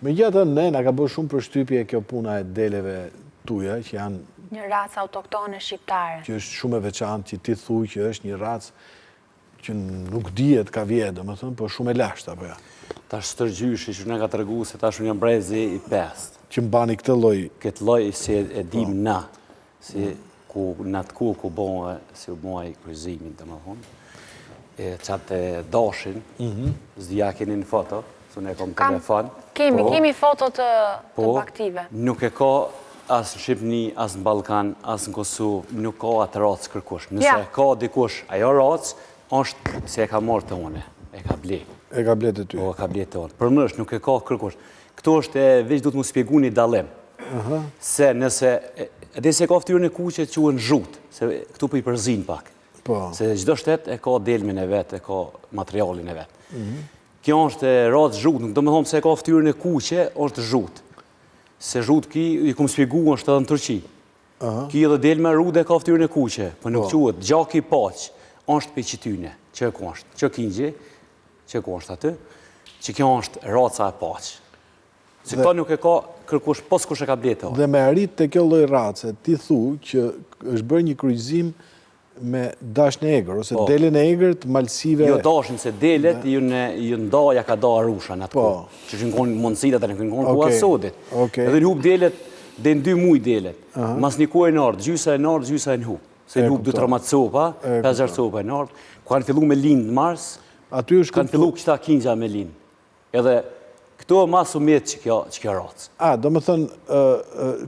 Megjithatë, ne na ka bërë shumë përshtypje kjo puna e deleve tuaja, që janë një racë autoktone shqiptare. Që është shumë e veçantë, që ti thuj që është një racë që nuk dihet ka vjetë, domethënë, po shumë e lashtë apo ja. Tash stërgjyshi që na ka tregu se tash unë jam brezi i pestë. Që mbani këtë lloj. Këtë lloj si e dim na, si ku në atë ku bëhe, si u bëhe i kryzimin, domethënë. E çatë dashin, s'dia keni në foto, se unë e kam telefon. Kemi foto të aktive. Nuk e ka as në Shqipni, as në Ballkan, as në Kosovë, nuk ka atë racë kërkush. Nëse ka dikush, ajo racë është se e ka marrë të une, e ka ble. E ka ble të ty. Po, e ka ble të unë. Për mësh, nuk e ka kërkush. Këto është veç du të mu spjegu një dalim. Se nëse, edhe se ka ftyrën e kuqe që unë zhut, se këtu për i përzin pak. Se çdo shtet e ka delmin e vetë, e ka materialin e vetë. Kjo është racë zhut, nuk do me thonë se e ka ftyrën e kuqe, është zhut. Se zhut ki, i kumë spjegu, është edhe në Turqi. Ki edhe delme rude ka ftyrën e kuqe, për nuk quët, gjaki paq, është për qytyne, që e ku është, që kingji, që ku është aty, që kjo është raca e paq. Se këta nuk e ka kërkush, pos kush e ka bletë. Dhe me arrit të kjo lloj race, ti thu që është bërë një kryqëzim me dashnë e egër, ose delën e egërt, malsive... Jo dashin, se delet, ju ndaja ka da Arusha në atë kohë. Që që nkonë mundësitat e në nkonë ku asodit. Edhe në hub delet, dhe në 2 muj delet. Mas një kohë e nardë, gjysa e nardë, gjysa e në hub. Se në hub 2-3 copa, 5 copa e nardë. Ku kanë fillu me linë në mars, kanë fillu këta kingja me linë. Edhe këto e masu metë që kjo racë. Do më thënë,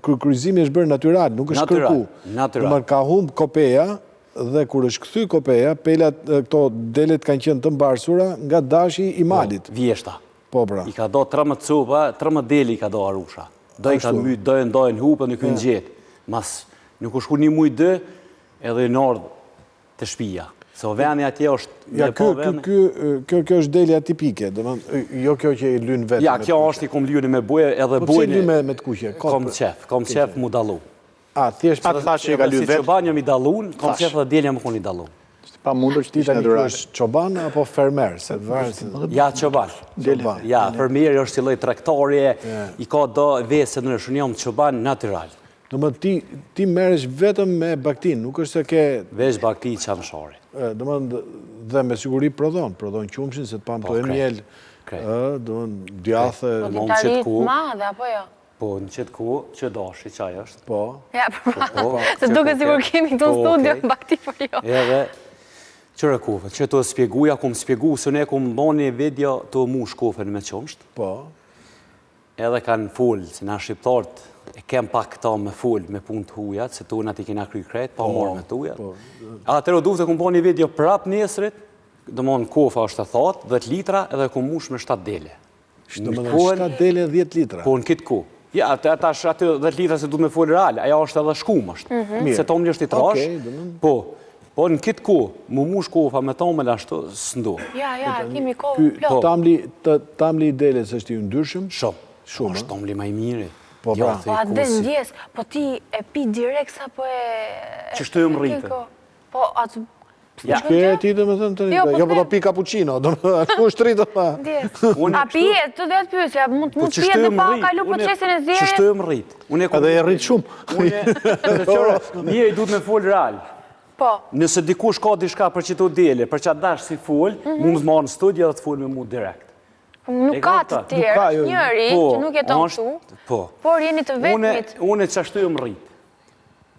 kryqëzimi është bërë natural, nuk është kërku. Natural. Ka humb kopeja, dhe kur është kthy kopeja, pelat këto delet kanë qenë të mbarsura nga dashi i malit. Vjeshta. Po, pra. I ka do 13 copa, 13 deli i ka do Arusha. Do i ka mytë, dojnë hupë, nuk në gjetë. Mas nuk është ku një mujë dë, edhe në ardhë të shpija. Se o veni atje është... Ja, kjo është delja tipike, jo kjo që i lynë vetë. Ja, kjo është i kom lynë me bujë, edhe bujë... Po që lynë me të kuqe? Kom qef mu dalu. Thjesht pa të thashë që i ka lynë vetë? Si qoban jam i dalun, kom qef dhe delja më kon i dalu. Pa mundur që ti të ndurare. është qoban apo fermer? Ja, qoban. Ja, fermeri është i lloj traktorje, i ka do vese në shumë jam qoban natural. Do më ti merresh vetëm me baktin, nuk është se ke... Veç bakti i qamshari. Do më dhe me siguri prodhon qumshin, se të pamë të e mjel, do më djathë... Po ti të rritë madhe, apo jo? Po, në qëtë ku, që dashi, qaj është. Po. Ja, se duke sigur kemi këtu në studio, bakti për jo. Edhe, qëre kufe, që të spjeguja, ku më spjegu, se ne ku më bani video të mu shkofen me qomsht. Po. Edhe kanë full, se na shqiptarët e kem pak këta me full, me pun të hujat, se tu në ati kena kry kret, pa morë me të hujat. Atër o duke të ku më bani video prap nesrit, do më në kofa është të thatë, 10 litra, edhe ku mush me 7 dele. 7 dele 10 litra? Po, në kitë ku. Ja, atë 10 litra se du me full real, aja është edhe shkum është. Se tomli është i trash. Po, në kitë ku, mu mush kofa me tomli ashtu, s'ndu. Ja, kemi kohë plot. Tamli i deles është i ndryshëm? Shumë. është tomli ma i miri. Po, atë ndjes, po ti e pi direkt sa po e... Që shtu e më rritë. Po, atë... Shke e ti dhe me thëmë të një, jo po do pi cappuccino, do në shtritë të pa. A pi e, të dhe të pysja, mund të pi e dhe pa kalu procesin e zjerit? Që shtu e më rritë. Edhe e rritë shumë. Njëri du të me full real. Po. Nëse dikush ka dishka për që të dele, për që atë dash si full, mund të marë në studio dhe të full me mu direkt. Nuk ka të tjerë, njëri që nuk jeton këtu, por jeni të vetmit. Unë që ashtu e më rritë.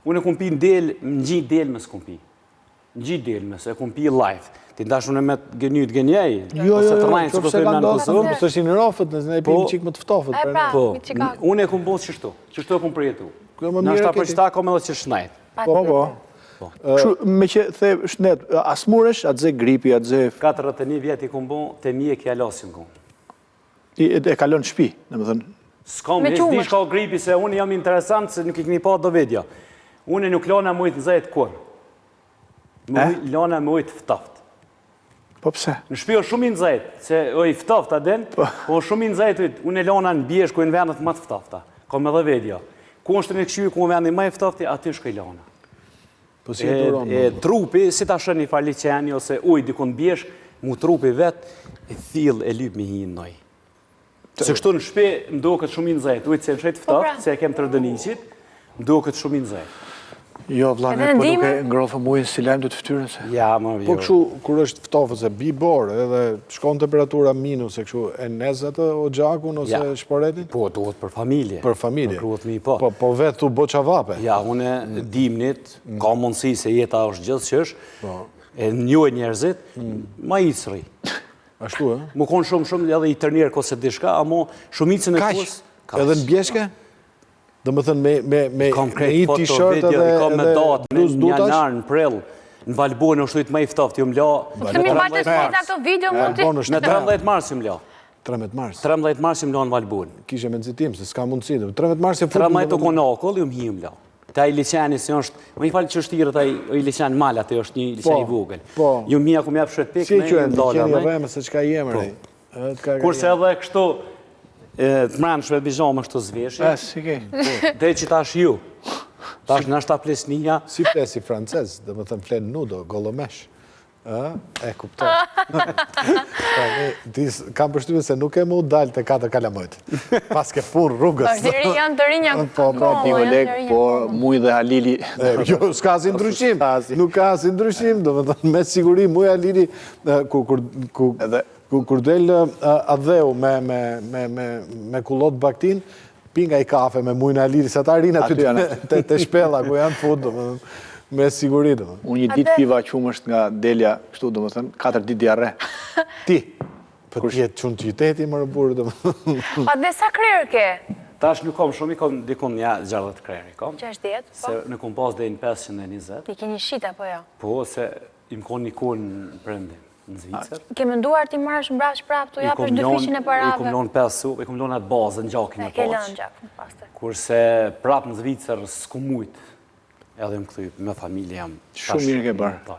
Unë e kum pi në del, në gjitë del me s'kum pi. Në gjitë del me se kum pi live. Ti ndash unë me të gënyt gënjej. Jo, se ka ndosë, përse është i në rafët, nëse ne e pim qikë më të ftofët. Unë e kum posë qështu, qështu e kum përjetu. Në ashta për qëta kom edhe që shnajt. Po. Me që the shnet, asmuresh, atë zë gripi, atë zë... 41 vjet i kum bo, të mi e kja lasin kum. E kalon shpi, në më thënë? S'kam, heç di shka gripi, se unë jam interesant, se nuk i këni pa do video. Unë nuk lana me ujtë në zajtë kur. Lana me ujtë ftaft. Po pse? Në shpi o shumë i në zajtë, se oj ftaft adin, po shumë i në zajtë ujtë, unë e lana në bjesh, ku e në vendet më të ftafta. Kam edhe video. Ku është në këqyri, ku në vendet më e ftafti, aty shko i lana. E trupi, si ta shën i faliceni, ose ujtë dikun bjesh, mu trupi vetë, e thil e lyp me hinë noj. Se kështu në shpe më do këtë shumë i nëzajt, ujtë se në shetë fëtat, se e kem të rëdënisit, më do këtë shumë i nëzajt. Jo, vlane, po nuk e ngrofë mujën si lajmë do të ftyrën se. Ja, më Po kështu, kur është ftofë se bi borë, edhe shkon temperatura minus, e kështu, e nezat o gjakun ose shporetin? Po, duhet për familje. Për familje. Për kruhet mi po. Po vetë tu boqavape? Ja, une dimnit, ka mundësi se jeta është gjithë që është, e njoj njerëzit, ma i sëri. Ashtu, e? Më konë shumë edhe i tërnjerë kose dishka, amo shumicën e kus... Edhe në bjeshke? Dhe më thënë me i t-shirt edhe bluz dutash? Në janar, në prell, në Valbojnë është ujtë ma i ftoft, ju më la... Kemi bajtë të shkita këto video mund të... Me 13 mars ju më la. 13 mars? 13 mars ju më la në Valbojnë. Kishe me nëzitim, se s'ka mundësi. 13 mars e 13 të konë akull, ju më hi më la. Ta i liqeni si është, më i falë që shtirët i liqen mal, atë është një liqen i vogël. Ju më ku më japë shet pikë, si që e në veme se qka jemë, kurse edhe kështu, të mranë shve bizomë është të zveshje, Si ke. dhe që tash ju, tash në ashta plesnia. Si plesi francez, dhe më thëmë flenë nudo, golomesh. E kuptoj. Kam përshtypjen se nuk e mu dalë të 4 kalamojt. Pas ke pun rrugës. Janë të rinja Një kolegë, po muj dhe Halili... Jo, s'ka si ndryshim. Nuk ka si ndryshim, do më thënë, me siguri, muj Halili, kur del adheu me kullot baktin, pinga i kafe me muj në Halili, sa ta rinë aty të shpela, ku janë fut, do më thënë. Me siguri, do më. Unë një ditë piva qumë është nga Delja, kështu, do më thënë, 4 ditë diarre. Ti, për tjetë qunë qyteti, më rëburë, do më. Pa dhe sa krerë ke? Tash nuk kom shumë, i kom dikun nja 60 krerë, i kom. 60, po? Se në kom pas dhe në 520. I keni shita, po jo? Po, se im kon një kun prende në Zvicër. Ke mënduar ti marrësh mbrapsh prap, të japësh 200 e parave? I kom lonë 5 sup, i kom lonë atë bazë në gjakin e Ke lënë paqë. gjak, në paste. Kurse prap në Zvicër s'ku mujt, edhe më këthy me familje jam... Shumë mirë ke bërë.